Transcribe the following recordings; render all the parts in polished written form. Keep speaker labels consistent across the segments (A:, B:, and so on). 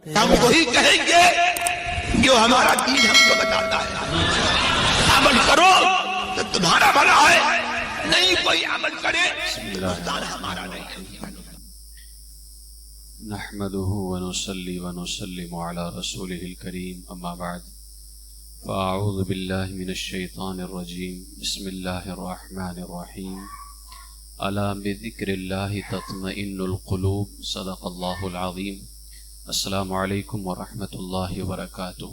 A: ہم وہی کہیں گے جو ہمارا دین ہم کو بتاتا ہے. عمل کرو تو تمہارا بھلا ہے، نہیں کوئی عمل کرے نقصان ہمارا نہیں ہے.
B: نحمده ونصلي ونسلم على رسوله الكريم اما بعد فاعوذ بالله من الشيطان الرجيم بسم الله الرحمن الرحيم الا بذكر الله تطمئن القلوب صدق الله العظيم. السلام علیکم ورحمۃ اللہ وبرکاتہ.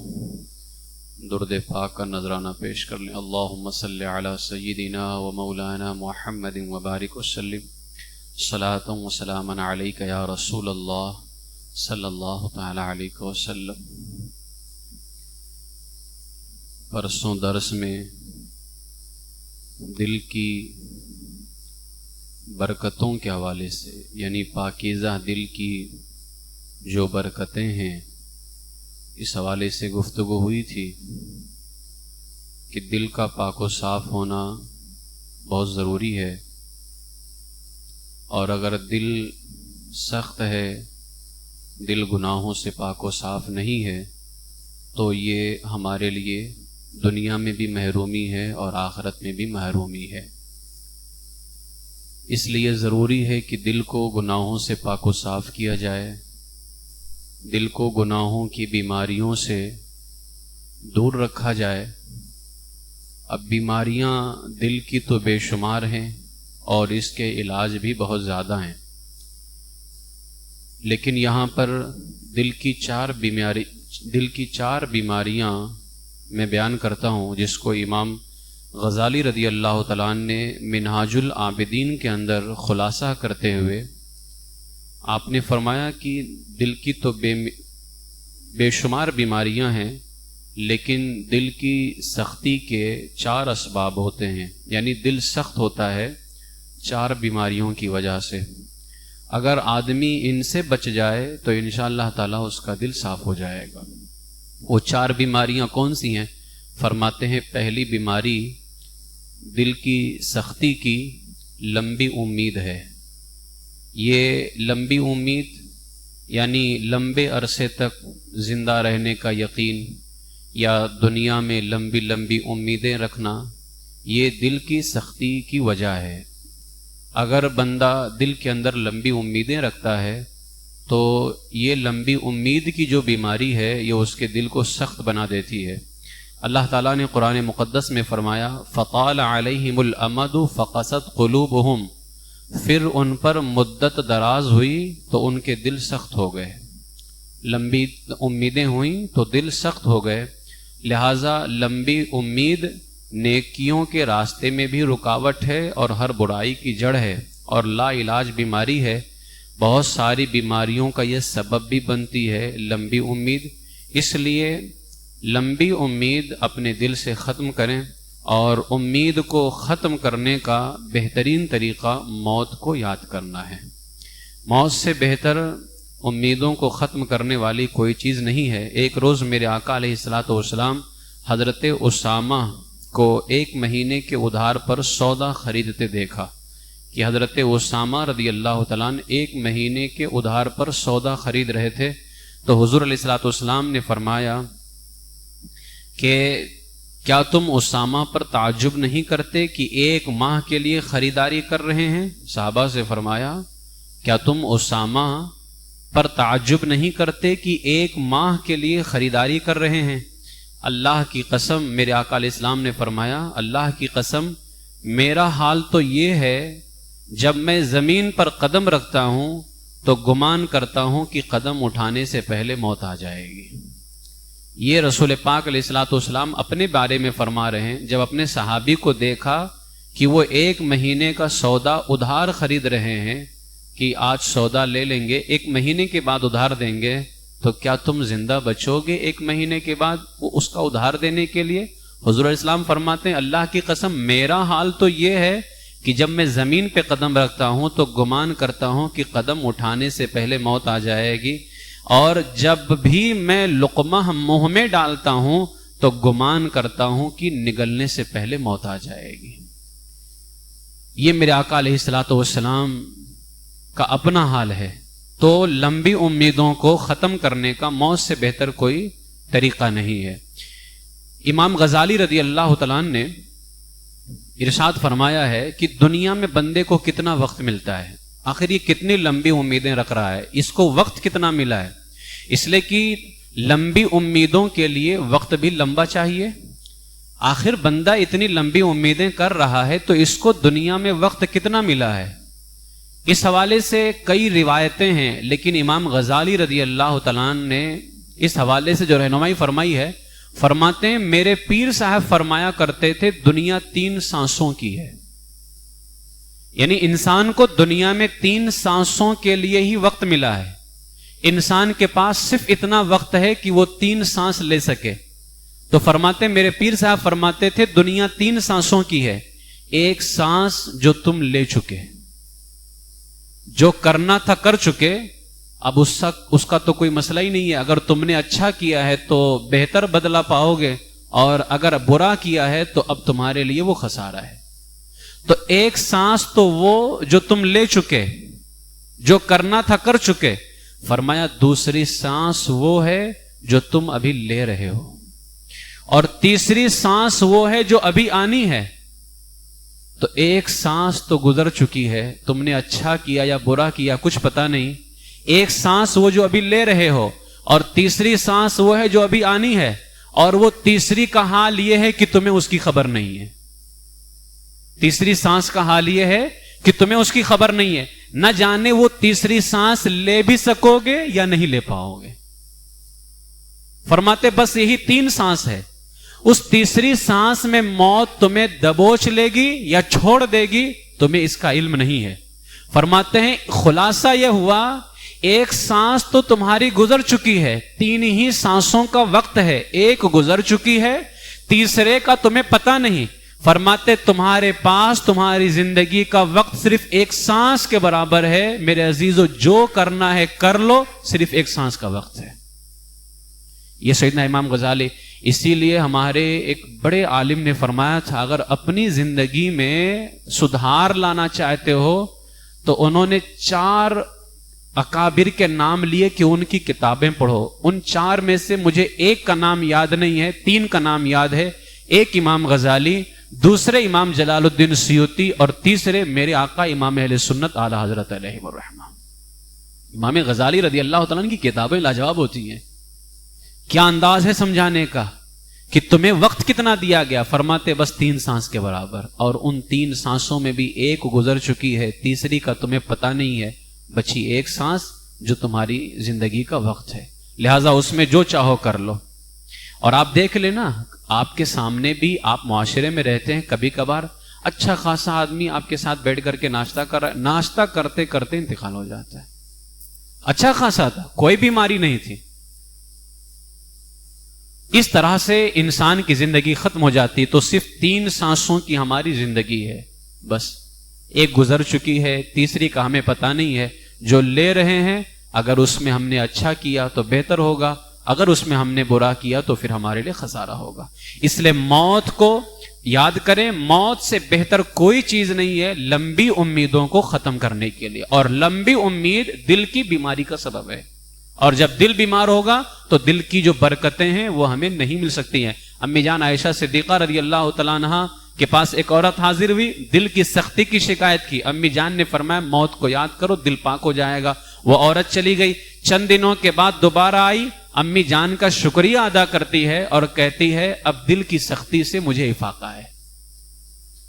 B: درود پاک کا نذرانہ پیش کر لیں. اللہم صلی علی سیدنا و مولانا محمد وبارک وسلم صلاۃ و سلاما علیک یا رسول اللہ صلی اللہ تعالی علیہ وسلم. پرسوں درس میں دل کی برکتوں کے حوالے سے، یعنی پاکیزہ دل کی جو برکتیں ہیں، اس حوالے سے گفتگو ہوئی تھی کہ دل کا پاک و صاف ہونا بہت ضروری ہے، اور اگر دل سخت ہے، دل گناہوں سے پاک و صاف نہیں ہے، تو یہ ہمارے لیے دنیا میں بھی محرومی ہے اور آخرت میں بھی محرومی ہے. اس لیے ضروری ہے کہ دل کو گناہوں سے پاک و صاف کیا جائے، دل کو گناہوں کی بیماریوں سے دور رکھا جائے. اب بیماریاں دل کی تو بے شمار ہیں اور اس کے علاج بھی بہت زیادہ ہیں، لیکن یہاں پر دل کی چار بیماریاں میں بیان کرتا ہوں، جس کو امام غزالی رضی اللہ تعالیٰ عنہ نے منہاج العابدین کے اندر خلاصہ کرتے ہوئے آپ نے فرمایا کہ دل کی تو بے شمار بیماریاں ہیں، لیکن دل کی سختی کے 4 اسباب ہوتے ہیں. یعنی دل سخت ہوتا ہے 4 بیماریوں کی وجہ سے. اگر آدمی ان سے بچ جائے تو انشاءاللہ تعالیٰ اس کا دل صاف ہو جائے گا. وہ 4 بیماریاں کون سی ہیں؟ فرماتے ہیں پہلی بیماری دل کی سختی کی لمبی امید ہے. یہ لمبی امید یعنی لمبے عرصے تک زندہ رہنے کا یقین، یا دنیا میں لمبی لمبی امیدیں رکھنا، یہ دل کی سختی کی وجہ ہے. اگر بندہ دل کے اندر لمبی امیدیں رکھتا ہے تو یہ لمبی امید کی جو بیماری ہے یہ اس کے دل کو سخت بنا دیتی ہے. اللہ تعالیٰ نے قرآن مقدس میں فرمایا فَطَالَ عَلَيْهِمُ الْأَمَدُ فَقَسَتْ قُلُوبُهُمْ، پھر ان پر مدت دراز ہوئی تو ان کے دل سخت ہو گئے. لمبی امیدیں ہوئیں تو دل سخت ہو گئے. لہٰذا لمبی امید نیکیوں کے راستے میں بھی رکاوٹ ہے اور ہر برائی کی جڑ ہے اور لا علاج بیماری ہے. بہت ساری بیماریوں کا یہ سبب بھی بنتی ہے لمبی امید. اس لیے لمبی امید اپنے دل سے ختم کریں، اور امید کو ختم کرنے کا بہترین طریقہ موت کو یاد کرنا ہے. موت سے بہتر امیدوں کو ختم کرنے والی کوئی چیز نہیں ہے. ایک روز میرے آقا علیہ الصلوۃ والسلام حضرت اسامہ کو 1 مہینے کے ادھار پر سودا خریدتے دیکھا کہ حضرت اسامہ رضی اللہ تعالیٰ عنہ 1 مہینے کے ادھار پر سودا خرید رہے تھے. تو حضور علیہ الصلوۃ والسلام نے فرمایا کہ کیا تم اسامہ پر تعجب نہیں کرتے کہ 1 ماہ کے لیے خریداری کر رہے ہیں؟ صحابہ سے فرمایا کیا تم اسامہ پر تعجب نہیں کرتے کہ 1 ماہ کے لیے خریداری کر رہے ہیں؟ اللہ کی قسم، میرے آقا علیہ السلام نے فرمایا اللہ کی قسم میرا حال تو یہ ہے جب میں زمین پر قدم رکھتا ہوں تو گمان کرتا ہوں کہ قدم اٹھانے سے پہلے موت آ جائے گی. یہ رسول پاک علیہ الصلوۃ والسلام اپنے بارے میں فرما رہے ہیں. جب اپنے صحابی کو دیکھا کہ وہ 1 مہینے کا سودا ادھار خرید رہے ہیں کہ آج سودا لے لیں گے، 1 مہینے کے بعد ادھار دیں گے، تو کیا تم زندہ بچو گے 1 مہینے کے بعد اس کا ادھار دینے کے لیے؟ حضور علیہ السلام فرماتے ہیں اللہ کی قسم میرا حال تو یہ ہے کہ جب میں زمین پہ قدم رکھتا ہوں تو گمان کرتا ہوں کہ قدم اٹھانے سے پہلے موت آ جائے گی، اور جب بھی میں لقمہ منہ میں ڈالتا ہوں تو گمان کرتا ہوں کہ نگلنے سے پہلے موت آ جائے گی. یہ میرے آقا علیہ الصلوۃ والسلام کا اپنا حال ہے. تو لمبی امیدوں کو ختم کرنے کا موت سے بہتر کوئی طریقہ نہیں ہے۔ امام غزالی رضی اللہ تعالیٰ عنہ نے ارشاد فرمایا ہے کہ دنیا میں بندے کو کتنا وقت ملتا ہے، آخر یہ کتنی لمبی امیدیں رکھ رہا ہے، اس کو وقت کتنا ملا ہے؟ اس لیے کہ لمبی امیدوں کے لیے وقت بھی لمبا چاہیے۔ آخر بندہ اتنی لمبی امیدیں کر رہا ہے تو اس کو دنیا میں وقت کتنا ملا ہے؟ اس حوالے سے کئی روایتیں ہیں، لیکن امام غزالی رضی اللہ تعالیٰ عنہ نے اس حوالے سے جو رہنمائی فرمائی ہے، فرماتے ہیں میرے پیر صاحب فرمایا کرتے تھے دنیا 3 سانسوں کی ہے، یعنی انسان کو دنیا میں 3 سانسوں کے لیے ہی وقت ملا ہے۔ انسان کے پاس صرف اتنا وقت ہے کہ وہ 3 سانس لے سکے، تو فرماتے میرے پیر صاحب فرماتے تھے دنیا 3 سانسوں کی ہے، ایک سانس جو تم لے چکے، جو کرنا تھا کر چکے، اب اس کا تو کوئی مسئلہ ہی نہیں ہے، اگر تم نے اچھا کیا ہے تو بہتر بدلہ پاؤ گے، اور اگر برا کیا ہے تو اب تمہارے لیے وہ خسارہ ہے۔ تو ایک سانس تو وہ جو تم لے چکے، جو کرنا تھا کر چکے، فرمایا دوسری سانس وہ ہے جو تم ابھی لے رہے ہو، اور تیسری سانس وہ ہے جو ابھی آنی ہے۔ تو ایک سانس تو گزر چکی ہے، تم نے اچھا کیا یا برا کیا کچھ پتا نہیں، ایک سانس وہ جو ابھی لے رہے ہو، اور تیسری سانس وہ ہے جو ابھی آنی ہے، اور وہ تیسری کا حال یہ ہے کہ تمہیں اس کی خبر نہیں ہے۔ تیسری سانس کا حال یہ ہے کہ تمہیں اس کی خبر نہیں ہے، نہ جانے وہ تیسری سانس لے بھی سکو گے یا نہیں لے پاؤ گے۔ فرماتے بس یہی 3 سانس ہے، اس تیسری سانس میں موت تمہیں دبوچ لے گی یا چھوڑ دے گی، تمہیں اس کا علم نہیں ہے۔ فرماتے ہیں خلاصہ یہ ہوا ایک سانس تو تمہاری گزر چکی ہے، 3 ہی سانسوں کا وقت ہے، ایک گزر چکی ہے، تیسرے کا تمہیں پتہ نہیں۔ فرماتے تمہارے پاس تمہاری زندگی کا وقت صرف ایک سانس کے برابر ہے، میرے عزیزو جو کرنا ہے کر لو، صرف ایک سانس کا وقت ہے۔ یہ سیدنا امام غزالی، اسی لیے ہمارے ایک بڑے عالم نے فرمایا تھا اگر اپنی زندگی میں سدھار لانا چاہتے ہو تو انہوں نے 4 اکابر کے نام لیے کہ ان کی کتابیں پڑھو۔ ان 4 میں سے مجھے ایک کا نام یاد نہیں ہے، 3 کا نام یاد ہے، ایک امام غزالی، دوسرے امام جلال الدین سیوطی، اور تیسرے میرے آقا امام اہل سنت اعلی حضرت علیہ الرحمہ۔ امام غزالی رضی اللہ تعالیٰ عنہ کی کتابیں لاجواب ہوتی ہیں، کیا انداز ہے سمجھانے کا کہ تمہیں وقت کتنا دیا گیا، فرماتے بس 3 سانس کے برابر، اور ان 3 سانسوں میں بھی ایک گزر چکی ہے، تیسری کا تمہیں پتہ نہیں ہے، بچی ایک سانس جو تمہاری زندگی کا وقت ہے، لہٰذا اس میں جو چاہو کر لو۔ اور آپ دیکھ لینا آپ کے سامنے بھی، آپ معاشرے میں رہتے ہیں، کبھی کبھار اچھا خاصا آدمی آپ کے ساتھ بیٹھ کر کے ناشتہ کر رہا ہے، ناشتہ کرتے کرتے انتقال ہو جاتا ہے، اچھا خاصا تھا، کوئی بیماری نہیں تھی۔ اس طرح سے انسان کی زندگی ختم ہو جاتی، تو صرف 3 سانسوں کی ہماری زندگی ہے، بس ایک گزر چکی ہے، تیسری کا ہمیں پتہ نہیں ہے، جو لے رہے ہیں اگر اس میں ہم نے اچھا کیا تو بہتر ہوگا، اگر اس میں ہم نے برا کیا تو پھر ہمارے لیے خسارہ ہوگا۔ اس لیے موت کو یاد کریں، موت سے بہتر کوئی چیز نہیں ہے لمبی امیدوں کو ختم کرنے کے لیے، اور لمبی امید دل کی بیماری کا سبب ہے، اور جب دل بیمار ہوگا تو دل کی جو برکتیں ہیں وہ ہمیں نہیں مل سکتی ہیں۔ امی جان عائشہ صدیقہ رضی اللہ تعالیٰ عنہا کے پاس ایک عورت حاضر ہوئی، دل کی سختی کی شکایت کی، امی جان نے فرمایا موت کو یاد کرو، دل پاک ہو جائے گا۔ وہ عورت چلی گئی، چند دنوں کے بعد دوبارہ آئی، امی جان کا شکریہ ادا کرتی ہے اور کہتی ہے اب دل کی سختی سے مجھے افاقہ ہے۔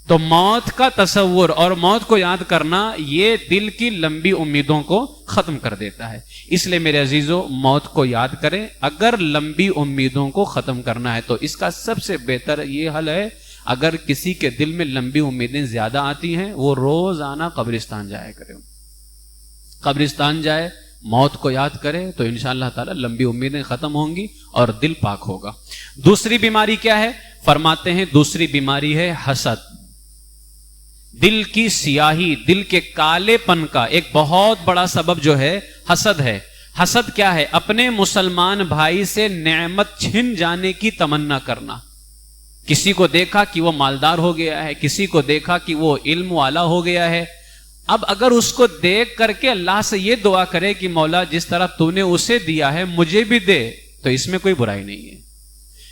B: تو موت کا تصور اور موت کو یاد کرنا یہ دل کی لمبی امیدوں کو ختم کر دیتا ہے۔ اس لیے میرے عزیزو موت کو یاد کریں، اگر لمبی امیدوں کو ختم کرنا ہے تو اس کا سب سے بہتر یہ حل ہے، اگر کسی کے دل میں لمبی امیدیں زیادہ آتی ہیں وہ روزانہ قبرستان جائے کرے، قبرستان جائے، موت کو یاد کرے تو انشاءاللہ تعالی لمبی امیدیں ختم ہوں گی اور دل پاک ہوگا۔ دوسری بیماری کیا ہے؟ فرماتے ہیں دوسری بیماری ہے حسد، دل کی سیاہی، دل کے کالے پن کا ایک بہت بڑا سبب جو ہے حسد ہے۔ حسد کیا ہے؟ اپنے مسلمان بھائی سے نعمت چھن جانے کی تمنا کرنا۔ کسی کو دیکھا کہ وہ مالدار ہو گیا ہے، کسی کو دیکھا کہ وہ علم والا ہو گیا ہے، اب اگر اس کو دیکھ کر کے اللہ سے یہ دعا کرے کہ مولا جس طرح تو نے اسے دیا ہے مجھے بھی دے، تو اس میں کوئی برائی نہیں ہے.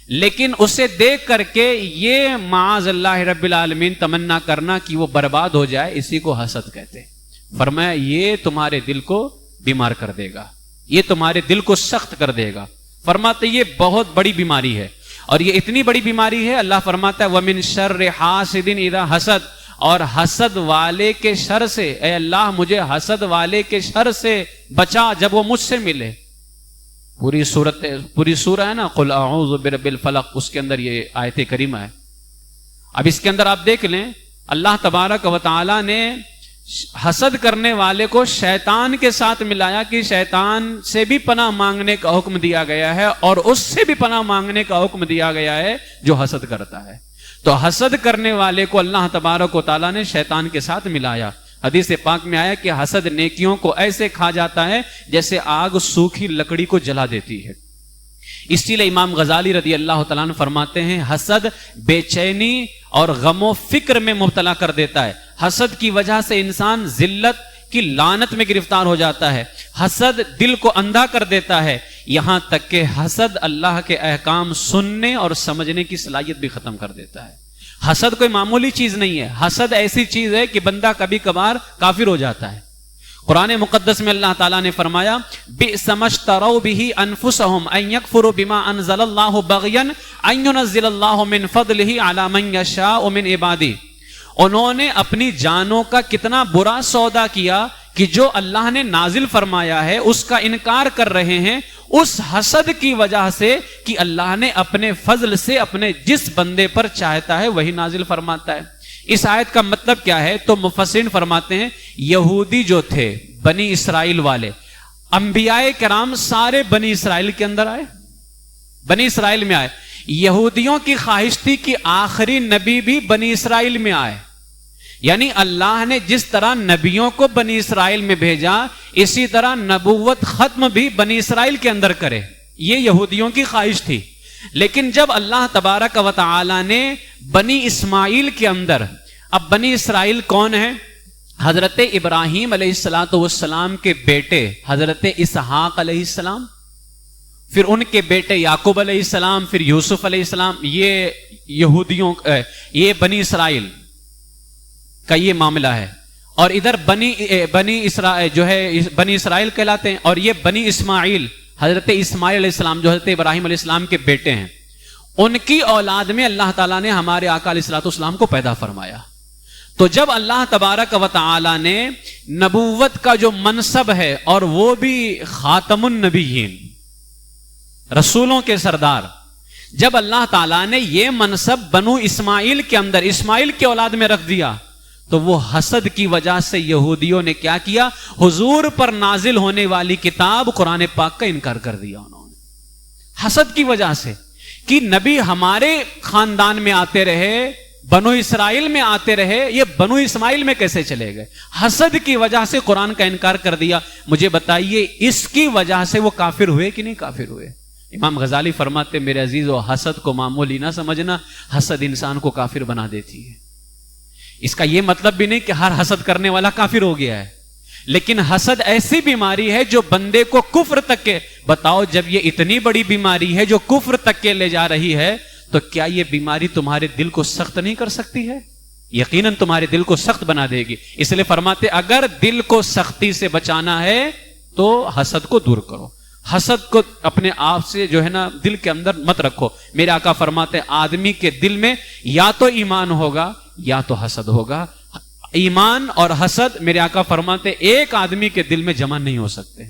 B: لیکن اسے دیکھ کر کے یہ معاذ اللہ رب العالمین تمنا کرنا کہ وہ برباد ہو جائے، اسی کو حسد کہتے ہیں. فرمایا یہ تمہارے دل کو بیمار کر دے گا، یہ تمہارے دل کو سخت کر دے گا. فرماتے یہ بہت بڑی بیماری ہے، اور یہ اتنی بڑی بیماری ہے اللہ فرماتا ہے وَمِن شَرِّ حَاسِدٍ اِذَا حَسَد، اور حسد والے کے شر سے، اے اللہ مجھے حسد والے کے شر سے بچا جب وہ مجھ سے ملے. پوری سورہ ہے نا قل اعوذ برب الفلق، اس کے اندر یہ آیت کریمہ ہے. اب اس کے اندر آپ دیکھ لیں اللہ تبارک و تعالی نے حسد کرنے والے کو شیطان کے ساتھ ملایا کہ شیطان سے بھی پناہ مانگنے کا حکم دیا گیا ہے اور اس سے بھی پناہ مانگنے کا حکم دیا گیا ہے جو حسد کرتا ہے. تو حسد کرنے والے کو اللہ تبارک و تعالیٰ نے شیطان کے ساتھ ملایا. حدیث پاک میں آیا کہ حسد نیکیوں کو ایسے کھا جاتا ہے جیسے آگ سوکھی لکڑی کو جلا دیتی ہے. اسی لیے امام غزالی رضی اللہ تعالیٰ عنہ فرماتے ہیں حسد بے چینی اور غم و فکر میں مبتلا کر دیتا ہے. حسد کی وجہ سے انسان ذلت کی لعنت میں گرفتار ہو جاتا ہے. حسد دل کو اندھا کر دیتا ہے، یہاں تک کہ حسد اللہ کے احکام سننے اور سمجھنے کی صلاحیت بھی ختم کر دیتا ہے. حسد کوئی معمولی چیز نہیں ہے، حسد ایسی چیز ہے کہ بندہ کبھی کبھار کافر ہو جاتا ہے. قرآن مقدس میں اللہ تعالیٰ نے فرمایا بئس ما اشتروا به انفسهم ان يكفروا بما انزل الله بغيا ان ينزل الله من فضله على من يشاء من عباده. انہوں نے اپنی جانوں کا کتنا برا سودا کیا کہ جو اللہ نے نازل فرمایا ہے اس کا انکار کر رہے ہیں اس حسد کی وجہ سے کہ اللہ نے اپنے فضل سے اپنے جس بندے پر چاہتا ہے وہی نازل فرماتا ہے. اس آیت کا مطلب کیا ہے؟ تو مفسرین فرماتے ہیں یہودی جو تھے بنی اسرائیل والے، انبیاء کرام سارے بنی اسرائیل کے اندر آئے، بنی اسرائیل میں آئے. یہودیوں کی خواہش تھی کہ آخری نبی بھی بنی اسرائیل میں آئے، یعنی اللہ نے جس طرح نبیوں کو بنی اسرائیل میں بھیجا اسی طرح نبوت ختم بھی بنی اسرائیل کے اندر کرے، یہ یہودیوں کی خواہش تھی. لیکن جب اللہ تبارک و تعالی نے بنی اسماعیل کے اندر، اب بنی اسرائیل کون ہے؟ حضرت ابراہیم علیہ السلام کے بیٹے حضرت اسحاق علیہ السلام، پھر ان کے بیٹے یعقوب علیہ السلام، پھر یوسف علیہ السلام. یہ یہودیوں یہ بنی اسرائیل کا یہ معاملہ ہے. اور ادھر بنی اسرائیل جو ہے بنی اسرائیل کہلاتے ہیں، اور یہ بنی اسماعیل حضرت اسماعیل علیہ السلام جو حضرت ابراہیم علیہ السلام کے بیٹے ہیں، ان کی اولاد میں اللہ تعالیٰ نے ہمارے آقا علیہ السلام کو پیدا فرمایا. تو جب اللہ تبارک و تعالی نے نبوت کا جو منصب ہے اور وہ بھی خاتم النبیین، رسولوں کے سردار، جب اللہ تعالیٰ نے یہ منصب بنو اسماعیل کے اندر اسماعیل کی اولاد میں رکھ دیا تو وہ حسد کی وجہ سے یہودیوں نے کیا کیا؟ حضور پر نازل ہونے والی کتاب قرآن پاک کا انکار کر دیا. انہوں نے حسد کی وجہ سے کہ نبی ہمارے خاندان میں آتے رہے، بنو اسرائیل میں آتے رہے، یہ بنو اسماعیل میں کیسے چلے گئے؟ حسد کی وجہ سے قرآن کا انکار کر دیا. مجھے بتائیے اس کی وجہ سے وہ کافر ہوئے کہ نہیں کافر ہوئے؟ امام غزالی فرماتے میرے عزیزو حسد کو معمولی نہ سمجھنا، حسد انسان کو کافر بنا دیتی ہے. اس کا یہ مطلب بھی نہیں کہ ہر حسد کرنے والا کافر ہو گیا ہے، لیکن حسد ایسی بیماری ہے جو بندے کو کفر تک کے، بتاؤ جب یہ اتنی بڑی بیماری ہے جو کفر تک کے لے جا رہی ہے تو کیا یہ بیماری تمہارے دل کو سخت نہیں کر سکتی ہے؟ یقیناً تمہارے دل کو سخت بنا دے گی. اس لیے فرماتے اگر دل کو سختی سے بچانا ہے تو حسد کو دور کرو، حسد کو اپنے آپ سے جو ہے نا دل کے اندر مت رکھو. میرے آقا فرماتے آدمی کے دل میں یا تو ایمان ہوگا یا تو حسد ہوگا. ایمان اور حسد میرے آقا فرماتے ایک آدمی کے دل میں جمع نہیں ہو سکتے.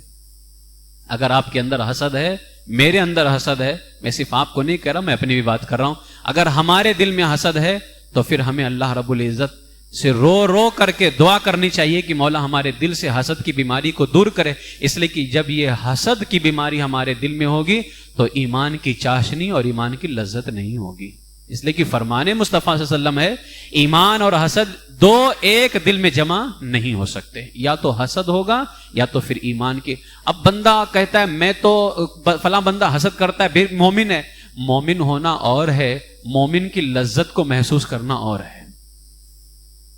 B: اگر آپ کے اندر حسد ہے، میرے اندر حسد ہے، میں صرف آپ کو نہیں کہہ رہا، میں اپنی بھی بات کر رہا ہوں، اگر ہمارے دل میں حسد ہے تو پھر ہمیں اللہ رب العزت سے رو رو کر کے دعا کرنی چاہیے کہ مولا ہمارے دل سے حسد کی بیماری کو دور کرے. اس لیے کہ جب یہ حسد کی بیماری ہمارے دل میں ہوگی تو ایمان کی چاشنی اور ایمان کی لذت نہیں ہوگی. اس لیے کہ فرمان مصطفیٰ صلی اللہ علیہ وسلم ہے ایمان اور حسد دو ایک دل میں جمع نہیں ہو سکتے، یا تو حسد ہوگا یا تو پھر ایمان کے. اب بندہ کہتا ہے میں تو فلاں بندہ حسد کرتا ہے پھر مومن ہے. مومن ہونا اور ہے، مومن کی لذت کو محسوس کرنا اور ہے.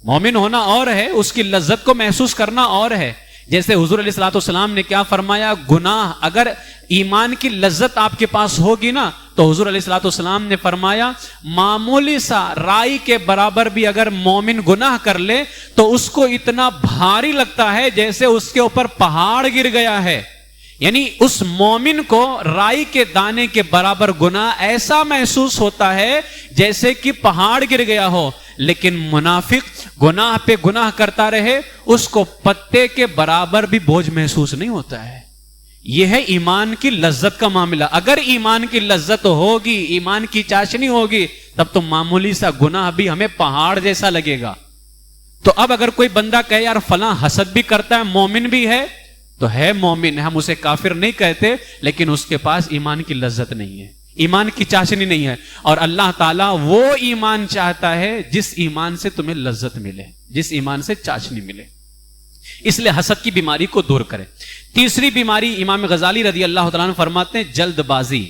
B: مومن ہونا اور ہے، اس کی لذت کو محسوس کرنا اور ہے. جیسے حضور علیہ الصلوۃ والسلام نے کیا فرمایا، گناہ اگر ایمان کی لذت آپ کے پاس ہوگی نا تو حضور علیہ الصلوۃ والسلام نے فرمایا معمولی سا رائی کے برابر بھی اگر مومن گناہ کر لے تو اس کو اتنا بھاری لگتا ہے جیسے اس کے اوپر پہاڑ گر گیا ہے. یعنی اس مومن کو رائی کے دانے کے برابر گناہ ایسا محسوس ہوتا ہے جیسے کہ پہاڑ گر گیا ہو. لیکن منافق گناہ پہ گناہ کرتا رہے، اس کو پتے کے برابر بھی بوجھ محسوس نہیں ہوتا ہے. یہ ہے ایمان کی لذت کا معاملہ. اگر ایمان کی لذت ہوگی، ایمان کی چاشنی ہوگی، تب تو معمولی سا گناہ بھی ہمیں پہاڑ جیسا لگے گا. تو اب اگر کوئی بندہ کہے یار فلاں حسد بھی کرتا ہے، مومن بھی ہے، تو ہے مومن، ہم اسے کافر نہیں کہتے، لیکن اس کے پاس ایمان کی لذت نہیں ہے، ایمان کی چاشنی نہیں ہے. اور اللہ تعالیٰ وہ ایمان چاہتا ہے جس ایمان سے تمہیں لذت ملے، جس ایمان سے چاشنی ملے. اس لیے حسد کی بیماری کو دور کرے. تیسری بیماری امام غزالی رضی اللہ تعالیٰ عنہ فرماتے ہیں جلد بازی.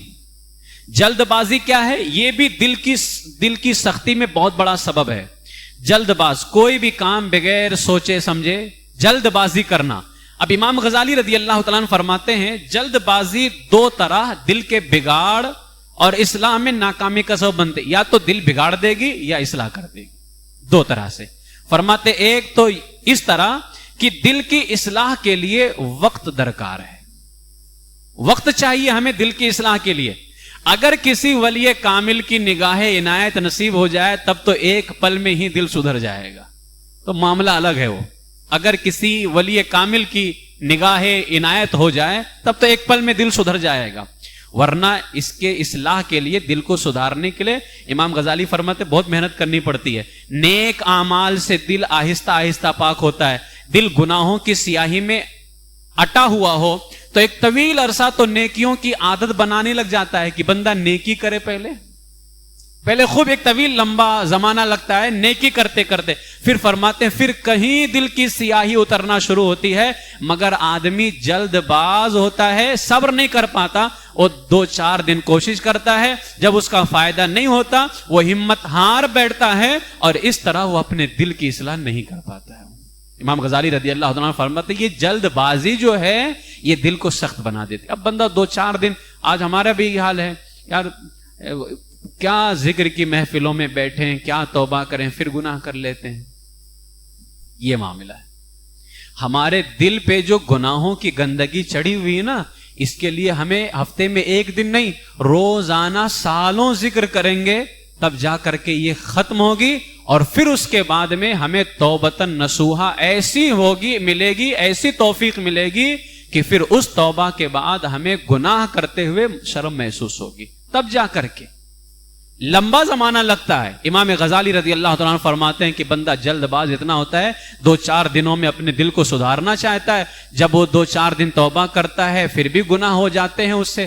B: جلد بازی کیا ہے؟ یہ بھی دل کی سختی میں بہت بڑا سبب ہے. جلد باز، کوئی بھی کام بغیر سوچے سمجھے جلد بازی کرنا. اب امام غزالی رضی اللہ تعالیٰ عنہ فرماتے ہیں جلد بازی دو طرح دل کے بگاڑ اور اصلاح میں ناکامی کا سبب بنتے. یا تو دل بگاڑ دے گی یا اصلاح کر دے گی. دو طرح سے فرماتے. ایک تو اس طرح کہ دل کی اصلاح کے لیے وقت درکار ہے، وقت چاہیے ہمیں دل کی اصلاح کے لیے. اگر کسی ولی کامل کی نگاہ عنایت نصیب ہو جائے تب تو ایک پل میں ہی دل سدھر جائے گا، تو معاملہ الگ ہے. وہ اگر کسی ولی کامل کی نگاہ عنایت ہو جائے تب تو ایک پل میں دل سدھر جائے گا. ورنہ اس کے اصلاح کے لیے، دل کو سدھارنے کے لیے امام غزالی فرماتے بہت محنت کرنی پڑتی ہے. نیک اعمال سے دل آہستہ آہستہ پاک ہوتا ہے. دل گناہوں کی سیاہی میں اٹا ہوا ہو تو ایک طویل عرصہ تو نیکیوں کی عادت بنانے لگ جاتا ہے کہ بندہ نیکی کرے. پہلے خوب ایک طویل لمبا زمانہ لگتا ہے نیکی کرتے کرتے. پھر فرماتے ہیں پھر کہیں دل کی سیاہی اترنا شروع ہوتی ہے. مگر آدمی جلد باز ہوتا ہے، صبر نہیں کر پاتا. وہ 2-4 دن کوشش کرتا ہے، جب اس کا فائدہ نہیں ہوتا وہ ہمت ہار بیٹھتا ہے اور اس طرح وہ اپنے دل کی اصلاح نہیں کر پاتا ہے. امام غزالی رضی اللہ عنہ فرماتے ہیں یہ جلد بازی جو ہے یہ دل کو سخت بنا دیتی. اب بندہ 2-4 دن، آج ہمارا بھی یہ حال ہے یار، کیا ذکر کی محفلوں میں بیٹھیں، کیا توبہ کریں، پھر گناہ کر لیتے ہیں. یہ معاملہ ہے. ہمارے دل پہ جو گناہوں کی گندگی چڑھی ہوئی ہے نا، اس کے لیے ہمیں ہفتے میں 1 دن نہیں، روزانہ سالوں ذکر کریں گے تب جا کر کے یہ ختم ہوگی. اور پھر اس کے بعد میں ہمیں توبتاً نصوحہ ایسی ہوگی، ملے گی، ایسی توفیق ملے گی کہ پھر اس توبہ کے بعد ہمیں گناہ کرتے ہوئے شرم محسوس ہوگی. تب جا کر کے لمبا زمانہ لگتا ہے. امام غزالی رضی اللہ تعالیٰ عنہ فرماتے ہیں کہ بندہ جلد باز اتنا ہوتا ہے 2-4 دنوں میں اپنے دل کو سدھارنا چاہتا ہے. جب وہ 2-4 دن توبہ کرتا ہے پھر بھی گناہ ہو جاتے ہیں اس سے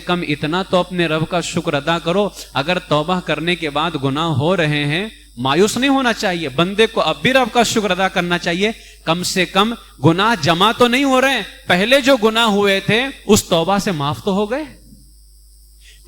B: کم اتنا تو اپنے رب کا شکر ادا کرو. اگر توبہ کرنے کے بعد گناہ ہو رہے ہیں مایوس نہیں ہونا چاہیے. بندے کو اب بھی رب کا شکر ادا کرنا چاہیے. کم سے کم گناہ جمع تو نہیں ہو رہے ہیں. پہلے جو گناہ ہوئے تھے اس توبہ سے معاف تو ہو گئے.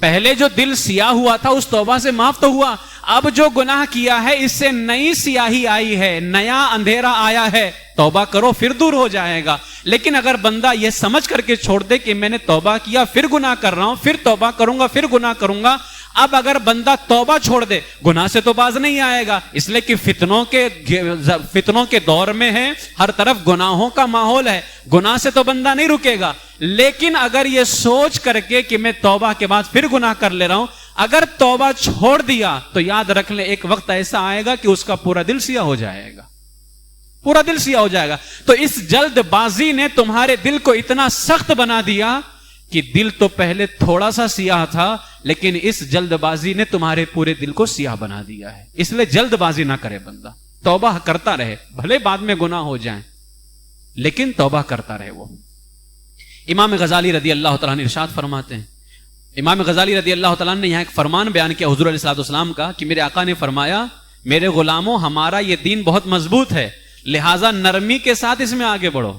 B: پہلے جو دل سیاہ ہوا تھا اس توبہ سے معاف تو ہوا. اب جو گناہ کیا ہے اس سے نئی سیاہی آئی ہے، نیا اندھیرا آیا ہے. توبہ کرو پھر دور ہو جائے گا. لیکن اگر بندہ یہ سمجھ کر کے چھوڑ دے کہ میں نے توبہ کیا پھر گناہ کر رہا ہوں، پھر توبہ کروں گا پھر گناہ کروں گا، اب اگر بندہ توبہ چھوڑ دے گناہ سے تو باز نہیں آئے گا. اس لیے کہ فتنوں کے دور میں ہے، ہر طرف گناہوں کا ماحول ہے، گناہ سے تو بندہ نہیں رکے گا. لیکن اگر یہ سوچ کر کے کہ میں توبہ کے بعد پھر گناہ کر لے رہا ہوں، اگر توبہ چھوڑ دیا تو یاد رکھ لیں ایک وقت ایسا آئے گا کہ اس کا پورا دل سیاہ ہو جائے گا، پورا دل سیاہ ہو جائے گا. تو اس جلد بازی نے تمہارے دل کو اتنا سخت بنا دیا کہ دل تو پہلے تھوڑا سا سیاہ تھا، لیکن اس جلد بازی نے تمہارے پورے دل کو سیاہ بنا دیا ہے. اس لیے جلد بازی نہ کرے بندہ، توبہ کرتا رہے. بھلے بعد میں گناہ ہو جائیں لیکن توبہ کرتا رہے. وہ امام غزالی رضی اللہ تعالیٰ نے ارشاد فرماتے ہیں، امام غزالی رضی اللہ تعالیٰ نے یہاں ایک فرمان بیان کیا حضور علیہ الصلوۃ والسلام کا کہ میرے آقا نے فرمایا میرے غلاموں ہمارا یہ دین بہت مضبوط ہے، لہٰذا نرمی کے ساتھ اس میں آگے بڑھو،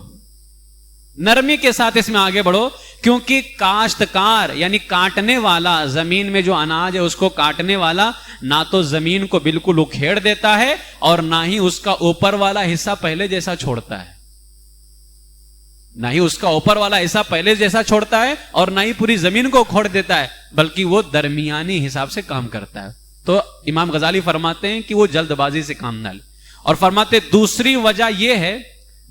B: نرمی کے ساتھ اس میں آگے بڑھو کیونکہ کاشتکار یعنی کاٹنے والا، زمین میں جو اناج ہے اس کو کاٹنے والا نہ تو زمین کو بالکل اکھیڑ دیتا ہے اور نہ ہی اس کا اوپر والا حصہ پہلے جیسا چھوڑتا ہے، نہ ہی اس کا اوپر والا حصہ پہلے جیسا چھوڑتا ہے اور نہ ہی پوری زمین کو کھوڑ دیتا ہے، بلکہ وہ درمیانی حساب سے کام کرتا ہے۔ تو امام غزالی فرماتے ہیں کہ وہ جلد بازی سے کام نہ لے، اور فرماتے دوسری وجہ یہ ہے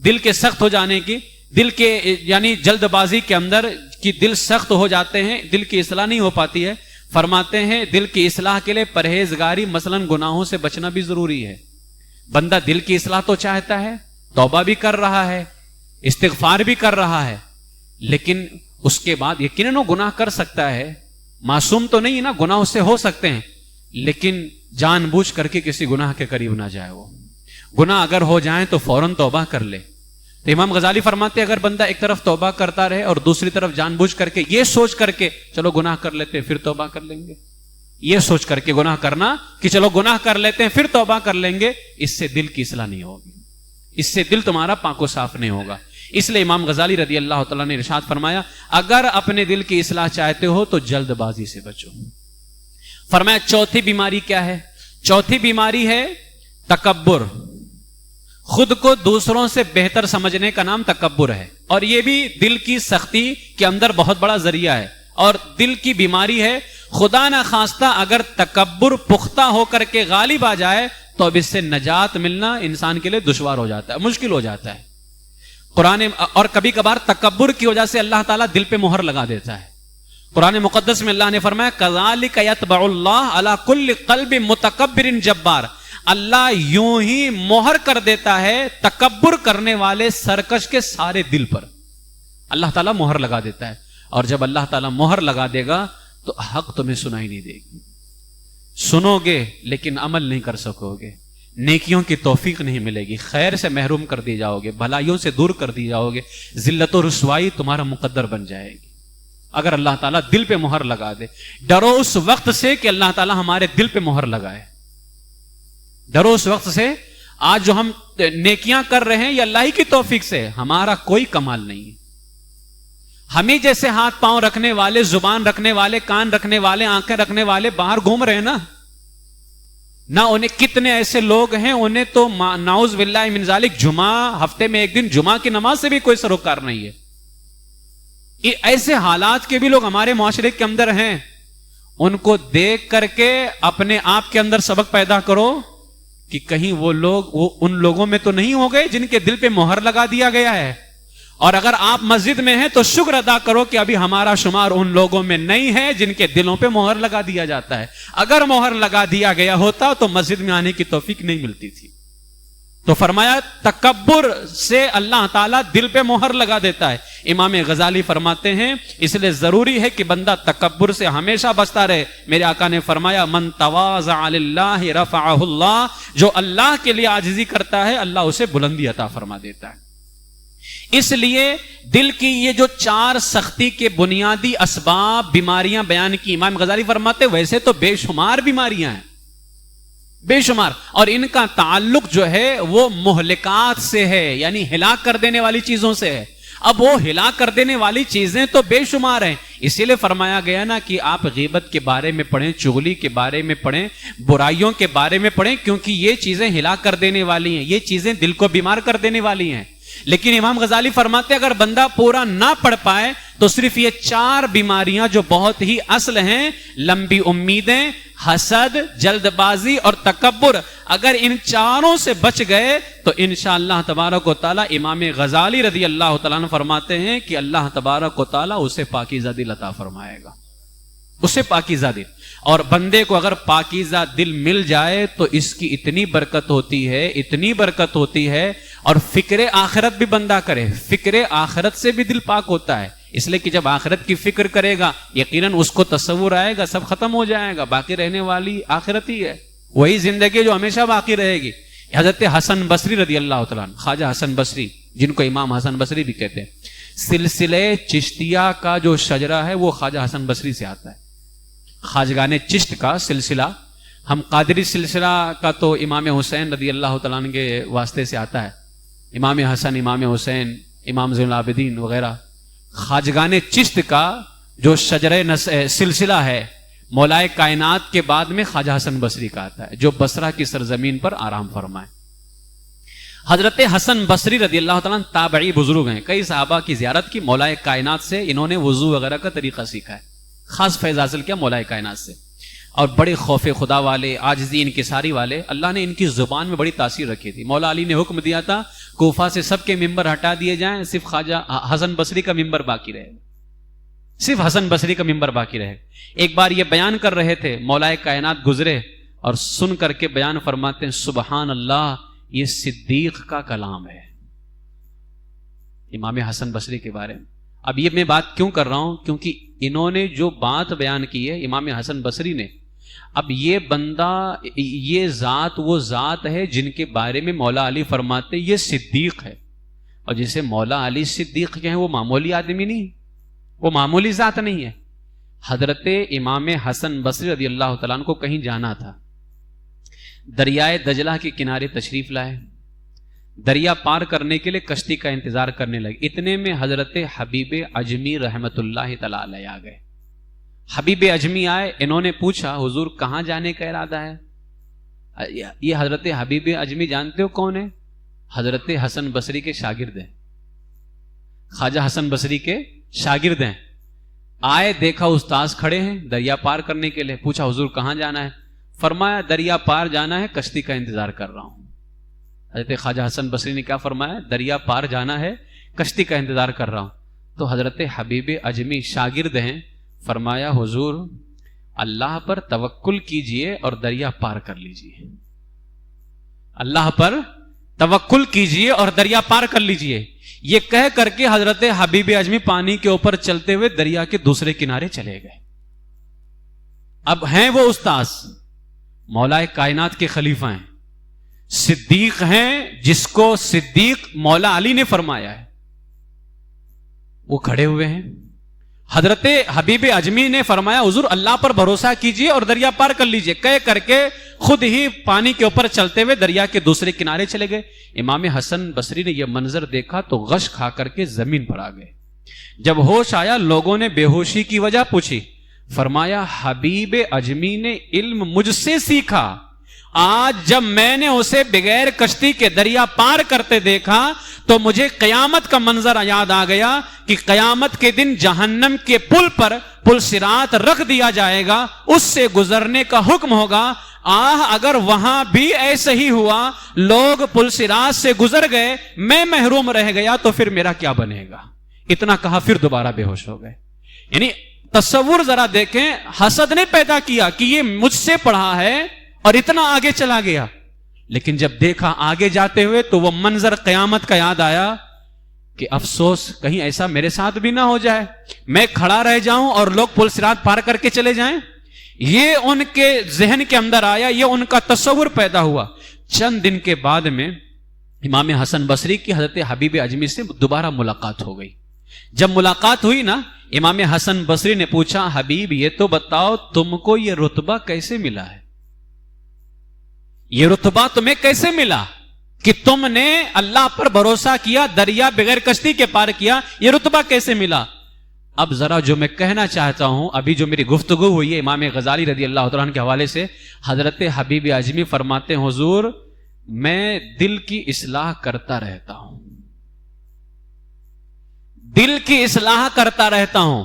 B: دل کے سخت ہو جانے کی، دل کے یعنی جلد بازی کے اندر کہ دل سخت ہو جاتے ہیں، دل کی اصلاح نہیں ہو پاتی ہے۔ فرماتے ہیں دل کی اصلاح کے لیے پرہیزگاری مثلاً گناہوں سے بچنا بھی ضروری ہے۔ بندہ دل کی اصلاح تو چاہتا ہے، توبہ بھی کر رہا ہے، استغفار بھی کر رہا ہے، لیکن اس کے بعد یقیناً وہ گناہ کر سکتا ہے، معصوم تو نہیں نا، گناہ اس سے ہو سکتے ہیں، لیکن جان بوجھ کر کے کسی گناہ کے قریب نہ جائے۔ وہ گناہ اگر ہو جائیں تو فوراً توبہ کر لے۔ تو امام غزالی فرماتے ہیں اگر بندہ ایک طرف توبہ کرتا رہے اور دوسری طرف جان بوجھ کر کے یہ سوچ کر کے چلو گناہ کر لیتے ہیں پھر توبہ کر لیں گے، یہ سوچ کر کے گناہ کرنا کہ چلو گناہ کر لیتے ہیں پھر توبہ کر لیں گے، اس سے دل کی اصلاح نہیں ہوگی، اس سے دل تمہارا پاک و صاف نہیں ہوگا۔ اس لیے امام غزالی رضی اللہ تعالیٰ نے ارشاد فرمایا اگر اپنے دل کی اصلاح چاہتے ہو تو جلد بازی سے بچو۔ فرمایا چوتھی بیماری کیا ہے؟ چوتھی بیماری ہے تکبر، خود کو دوسروں سے بہتر سمجھنے کا نام تکبر ہے، اور یہ بھی دل کی سختی کے اندر بہت بڑا ذریعہ ہے اور دل کی بیماری ہے۔ خدا نہ خواستہ اگر تکبر پختہ ہو کر کے غالب آ جائے تو اب اس سے نجات ملنا انسان کے لیے دشوار ہو جاتا ہے، مشکل ہو جاتا ہے۔ قرآن اور کبھی کبھار تکبر کی وجہ سے اللہ تعالیٰ دل پہ مہر لگا دیتا ہے۔ قرآن مقدس میں اللہ نے فرمایا کذالک یطبع اللہ علی کل قلب متکبر جبار، اللہ یوں ہی مہر کر دیتا ہے تکبر کرنے والے سرکش کے سارے دل پر، اللہ تعالیٰ مہر لگا دیتا ہے، اور جب اللہ تعالیٰ مہر لگا دے گا تو حق تمہیں سنائی نہیں دے گی، سنو گے لیکن عمل نہیں کر سکو گے، نیکیوں کی توفیق نہیں ملے گی، خیر سے محروم کر دی جاؤ گے، بھلائیوں سے دور کر دی جاؤ گے، ذلت و رسوائی تمہارا مقدر بن جائے گی اگر اللہ تعالیٰ دل پہ مہر لگا دے۔ ڈرو اس وقت سے کہ اللہ تعالیٰ ہمارے دل پہ مہر لگائے، ڈرو اس وقت سے۔ آج جو ہم نیکیاں کر رہے ہیں یہ اللہ ہی کی توفیق سے، ہمارا کوئی کمال نہیں ہے۔ ہمیں جیسے ہاتھ پاؤں رکھنے والے، زبان رکھنے والے، کان رکھنے والے، آنکھیں رکھنے والے باہر گھوم رہے ہیں نا، نہ انہیں کتنے ایسے لوگ ہیں انہیں تو نعوذ باللہ من ذالک جمعہ ہفتے میں ایک دن جمعہ کی نماز سے بھی کوئی سروکار نہیں ہے۔ یہ ایسے حالات کے بھی لوگ ہمارے معاشرے کے اندر ہیں، ان کو دیکھ کر کے اپنے آپ کے اندر سبق پیدا کرو کہ کہیں وہ لوگ ان لوگوں میں تو نہیں ہو گئے جن کے دل پہ مہر لگا دیا گیا ہے، اور اگر آپ مسجد میں ہیں تو شکر ادا کرو کہ ابھی ہمارا شمار ان لوگوں میں نہیں ہے جن کے دلوں پہ مہر لگا دیا جاتا ہے، اگر مہر لگا دیا گیا ہوتا تو مسجد میں آنے کی توفیق نہیں ملتی تھی۔ تو فرمایا تکبر سے اللہ تعالیٰ دل پہ مہر لگا دیتا ہے۔ امام غزالی فرماتے ہیں اس لیے ضروری ہے کہ بندہ تکبر سے ہمیشہ بچتا رہے۔ میرے آقا نے فرمایا من تواضع للہ رفعہ اللہ، جو اللہ کے لیے عاجزی کرتا ہے اللہ اسے بلندی عطا فرما دیتا ہے۔ اس لیے دل کی یہ جو 4 سختی کے بنیادی اسباب بیماریاں بیان کی امام غزالی فرماتے ویسے تو بے شمار بیماریاں ہیں، بے شمار، اور ان کا تعلق جو ہے وہ مہلکات سے ہے، یعنی ہلاک کر دینے والی چیزوں سے ہے۔ اب وہ ہلاک کر دینے والی چیزیں تو بے شمار ہیں، اسی لیے فرمایا گیا نا کہ آپ غیبت کے بارے میں پڑھیں، چغلی کے بارے میں پڑھیں، برائیوں کے بارے میں پڑھیں، کیونکہ یہ چیزیں ہلاک کر دینے والی ہیں، یہ چیزیں دل کو بیمار کر دینے والی ہیں۔ لیکن امام غزالی فرماتے اگر بندہ پورا نہ پڑھ پائے تو صرف یہ 4 بیماریاں جو بہت ہی اصل ہیں، لمبی امیدیں، حسد، جلد بازی اور تکبر، اگر ان 4 سے بچ گئے تو انشاءاللہ تبارک و تعالی امام غزالی رضی اللہ تعالیٰ عنہ فرماتے ہیں کہ اللہ تبارک و تعالی اسے پاکیزہ دل عطا فرمائے گا، اسے پاکیزہ دل۔ اور بندے کو اگر پاکیزہ دل مل جائے تو اس کی اتنی برکت ہوتی ہے، اتنی برکت ہوتی ہے، اور فکر آخرت بھی بندہ کرے، فکر آخرت سے بھی دل پاک ہوتا ہے، اس لیے کہ جب آخرت کی فکر کرے گا یقیناً اس کو تصور آئے گا سب ختم ہو جائے گا، باقی رہنے والی آخرت ہی ہے، وہی زندگی جو ہمیشہ باقی رہے گی۔ حضرت حسن بصری رضی اللہ تعالیٰ عنہ، خواجہ حسن بصری جن کو امام حسن بصری بھی کہتے ہیں، سلسلے چشتیہ کا جو شجرہ ہے وہ خواجہ حسن بصری سے آتا ہے۔ خواجگان چشت کا سلسلہ، ہم قادری سلسلہ کا تو امام حسین رضی اللہ تعالیٰ عنہ کے واسطے سے آتا ہے، امام حسن، امام حسین، امام زین العابدین وغیرہ، خواجگان چشت کا جو شجر سلسلہ ہے مولائے کائنات کے بعد میں خواجہ حسن بصری کا آتا ہے، جو بصرہ کی سرزمین پر آرام فرمائے۔ حضرت حسن بصری رضی اللہ تعالیٰ تابعی بزرگ ہیں، کئی صحابہ کی زیارت کی، مولائے کائنات سے انہوں نے وضو وغیرہ کا طریقہ سیکھا ہے، خاص فیض حاصل کیا مولائے کائنات سے، اور بڑے خوف خدا والے، عاجزی انکساری والے، اللہ نے ان کی زبان میں بڑی تاثیر رکھی تھی۔ مولا علی نے حکم دیا تھا کوفہ سے سب کے ممبر ہٹا دیے جائیں، صرف خواجہ حسن بصری کا ممبر باقی رہے، صرف حسن بصری کا ممبر باقی رہے۔ ایک بار یہ بیان کر رہے تھے، مولائے کائنات گزرے اور سن کر کے بیان فرماتے ہیں سبحان اللہ، یہ صدیق کا کلام ہے، امام حسن بصری کے بارے میں۔ اب یہ میں بات کیوں کر رہا ہوں؟ کیونکہ انہوں نے جو بات بیان کی ہے امام حسن بصری نے، اب یہ بندہ، یہ ذات وہ ذات ہے جن کے بارے میں مولا علی فرماتے یہ صدیق ہے، اور جسے مولا علی صدیق کہیں وہ معمولی آدمی نہیں، وہ معمولی ذات نہیں ہے۔ حضرت امام حسن بصری رضی اللہ تعالیٰ عنہ کو کہیں جانا تھا، دریائے دجلہ کے کنارے تشریف لائے، دریا پار کرنے کے لیے کشتی کا انتظار کرنے لگے، اتنے میں حضرت حبیب اجمی رحمت اللہ تعالیٰ علیہ آ گئے۔ حبیب اجمی آئے، انہوں نے پوچھا حضور کہاں جانے کا ارادہ ہے؟ یہ حضرت حبیب اجمی جانتے ہو کون ہے؟ حضرت حسن بصری کے شاگرد ہیں، خواجہ حسن بصری کے شاگرد ہیں۔ آئے، دیکھا استاذ کھڑے ہیں دریا پار کرنے کے لیے، پوچھا حضور کہاں جانا ہے؟ فرمایا دریا پار جانا ہے، کشتی کا انتظار کر رہا ہوں۔ حضرت خواجہ حسن بصری نے کیا فرمایا؟ دریا پار جانا ہے، کشتی کا انتظار کر رہا ہوں۔ تو حضرت حبیب اجمی شاگرد ہیں، فرمایا حضور اللہ پر توکل کیجئے اور دریا پار کر لیجئے، اللہ پر توکل کیجئے اور دریا پار کر لیجئے۔ یہ کہہ کر کے حضرت حبیب اجمی پانی کے اوپر چلتے ہوئے دریا کے دوسرے کنارے چلے گئے۔ اب ہیں وہ استاذ، مولا کائنات کے خلیفہ ہیں، صدیق ہیں، جس کو صدیق مولا علی نے فرمایا ہے، وہ کھڑے ہوئے ہیں۔ حضرت حبیب اجمی نے فرمایا حضور اللہ پر بھروسہ کیجئے اور دریا پار کر لیجئے، کہہ کر کے خود ہی پانی کے اوپر چلتے ہوئے دریا کے دوسرے کنارے چلے گئے۔ امام حسن بصری نے یہ منظر دیکھا تو غش کھا کر کے زمین پر آ گئے۔ جب ہوش آیا لوگوں نے بے ہوشی کی وجہ پوچھی، فرمایا حبیب اجمی نے علم مجھ سے سیکھا، آج جب میں نے اسے بغیر کشتی کے دریا پار کرتے دیکھا تو مجھے قیامت کا منظر یاد آ گیا کہ قیامت کے دن جہنم کے پل پر پل صراط رکھ دیا جائے گا، اس سے گزرنے کا حکم ہوگا۔ اگر وہاں بھی ایسے ہی ہوا، لوگ پل صراط سے گزر گئے، میں محروم رہ گیا تو پھر میرا کیا بنے گا؟ اتنا کہا پھر دوبارہ بے ہوش ہو گئے۔ یعنی تصور ذرا دیکھیں، حسد نے پیدا کیا کہ یہ مجھ سے پڑھا ہے اور اتنا آگے چلا گیا، لیکن جب دیکھا آگے جاتے ہوئے تو وہ منظر قیامت کا یاد آیا کہ افسوس کہیں ایسا میرے ساتھ بھی نہ ہو جائے، میں کھڑا رہ جاؤں اور لوگ پل صراط پار کر کے چلے جائیں۔ یہ ان کے ذہن کے اندر آیا، یہ ان کا تصور پیدا ہوا۔ چند دن کے بعد میں امام حسن بصری کی حضرت حبیب اجمی سے دوبارہ ملاقات ہو گئی۔ جب ملاقات ہوئی نا، امام حسن بصری نے پوچھا حبیب یہ تو بتاؤ تم کو یہ رتبہ کیسے ملا ہے؟ یہ رتبہ تمہیں کیسے ملا کہ تم نے اللہ پر بھروسہ کیا، دریا بغیر کشتی کے پار کیا، یہ رتبہ کیسے ملا؟ اب ذرا جو میں کہنا چاہتا ہوں، ابھی جو میری گفتگو ہوئی ہے امام غزالی رضی اللہ تعالیٰ عنہ کے حوالے سے، حضرت حبیب اجمی فرماتے ہیں حضور میں دل کی اصلاح کرتا رہتا ہوں، دل کی اصلاح کرتا رہتا ہوں۔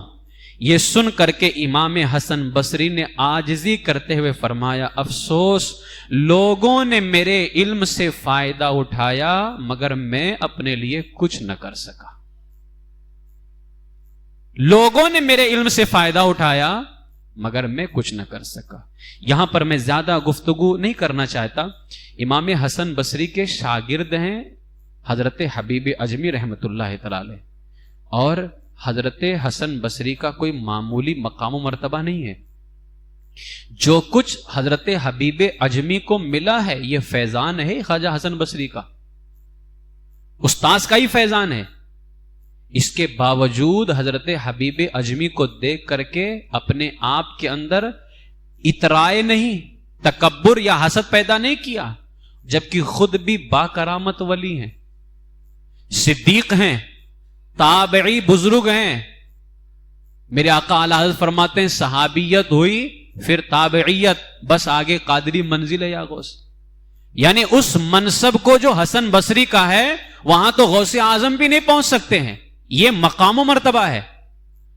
B: یہ سن کر کے امام حسن بصری نے عاجزی کرتے ہوئے فرمایا افسوس لوگوں نے میرے علم سے فائدہ اٹھایا مگر میں اپنے لیے کچھ نہ کر سکا، لوگوں نے میرے علم سے فائدہ اٹھایا مگر میں کچھ نہ کر سکا۔ یہاں پر میں زیادہ گفتگو نہیں کرنا چاہتا۔ امام حسن بصری کے شاگرد ہیں حضرت حبیب اجمی رحمت اللہ تعالی، اور حضرت حسن بصری کا کوئی معمولی مقام و مرتبہ نہیں ہے۔ جو کچھ حضرت حبیب اجمی کو ملا ہے یہ فیضان ہے خواجہ حسن بصری کا، استاذ کا ہی فیضان ہے۔ اس کے باوجود حضرت حبیب اجمی کو دیکھ کر کے اپنے آپ کے اندر اترائے نہیں، تکبر یا حسد پیدا نہیں کیا، جبکہ خود بھی با کرامت ولی ہیں، صدیق ہیں، تابعی بزرگ ہیں. میرے آقا اعلی حضرت فرماتے ہیں صحابیت ہوئی پھر تابعیت، بس آگے قادری منزل ہے یا غوث. یعنی اس منصب کو جو حسن بصری کا ہے وہاں تو غوث اعظم بھی نہیں پہنچ سکتے ہیں. یہ مقام و مرتبہ ہے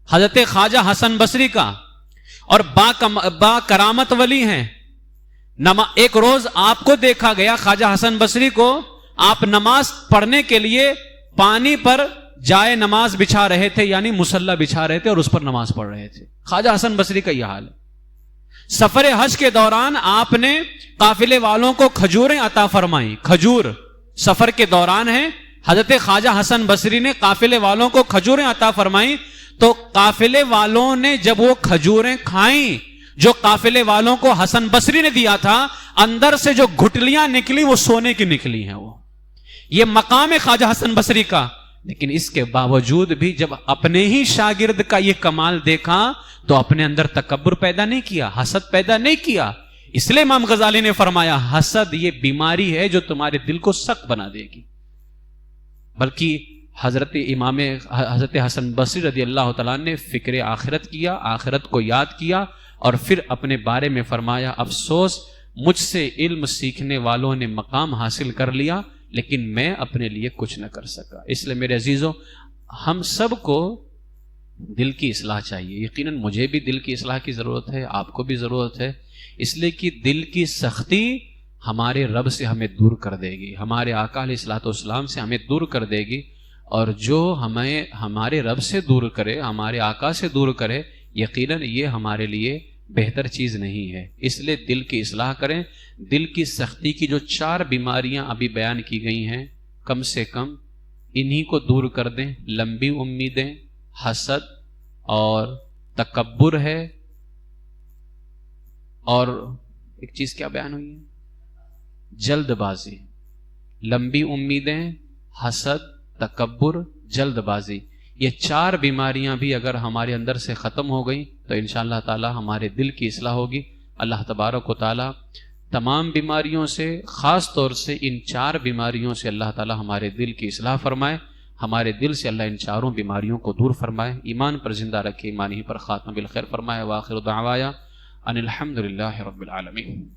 B: حضرت خواجہ حسن بصری کا، اور با کرامت ولی ہیں. ایک روز آپ کو دیکھا گیا خواجہ حسن بصری کو، آپ نماز پڑھنے کے لیے پانی پر جائے نماز بچھا رہے تھے، یعنی مصلی بچھا رہے تھے اور اس پر نماز پڑھ رہے تھے. خواجہ حسن بصری کا یہ حال ہے. سفر حج کے دوران آپ نے قافلے والوں کو کھجوریں عطا فرمائیں. کھجور سفر کے دوران ہے، حضرت خواجہ حسن بصری نے قافلے والوں کو کھجوریں عطا فرمائیں. تو قافلے والوں نے جب وہ کھجوریں کھائیں جو قافلے والوں کو حسن بصری نے دیا تھا، اندر سے جو گھٹلیاں نکلی وہ سونے کی نکلی ہیں. وہ یہ مقام ہے خواجہ حسن بصری کا. لیکن اس کے باوجود بھی جب اپنے ہی شاگرد کا یہ کمال دیکھا تو اپنے اندر تکبر پیدا نہیں کیا، حسد پیدا نہیں کیا. اس لیے امام غزالی نے فرمایا حسد یہ بیماری ہے جو تمہارے دل کو سخت بنا دے گی. بلکہ حضرت حسن بصری رضی اللہ تعالیٰ نے فکر آخرت کیا، آخرت کو یاد کیا، اور پھر اپنے بارے میں فرمایا افسوس مجھ سے علم سیکھنے والوں نے مقام حاصل کر لیا لیکن میں اپنے لیے کچھ نہ کر سکا. اس لیے میرے عزیزوں، ہم سب کو دل کی اصلاح چاہیے. یقیناً مجھے بھی دل کی اصلاح کی ضرورت ہے، آپ کو بھی ضرورت ہے. اس لیے کہ دل کی سختی ہمارے رب سے ہمیں دور کر دے گی، ہمارے آقا علیہ الصلوۃ والسلام سے ہمیں دور کر دے گی. اور جو ہمیں ہمارے رب سے دور کرے، ہمارے آقا سے دور کرے، یقیناً یہ ہمارے لیے بہتر چیز نہیں ہے. اس لیے دل کی اصلاح کریں. دل کی سختی کی جو 4 بیماریاں ابھی بیان کی گئی ہیں، کم سے کم انہی کو دور کر دیں. لمبی امیدیں، حسد اور تکبر ہے، اور ایک چیز کیا بیان ہوئی ہے؟ جلد بازی. لمبی امیدیں، حسد، تکبر، جلد بازی، یہ 4 بیماریاں بھی اگر ہمارے اندر سے ختم ہو گئیں تو انشاءاللہ تعالی ہمارے دل کی اصلاح ہوگی. اللہ تبارک و تعالی تمام بیماریوں سے، خاص طور سے ان 4 بیماریوں سے اللہ تعالی ہمارے دل کی اصلاح فرمائے. ہمارے دل سے اللہ ان 4 بیماریوں کو دور فرمائے، ایمان پر زندہ رکھے، ایمان ہی پر خاتمہ بالخیر فرمائے. وآخر دعوایا ان الحمد للہ رب العالمین.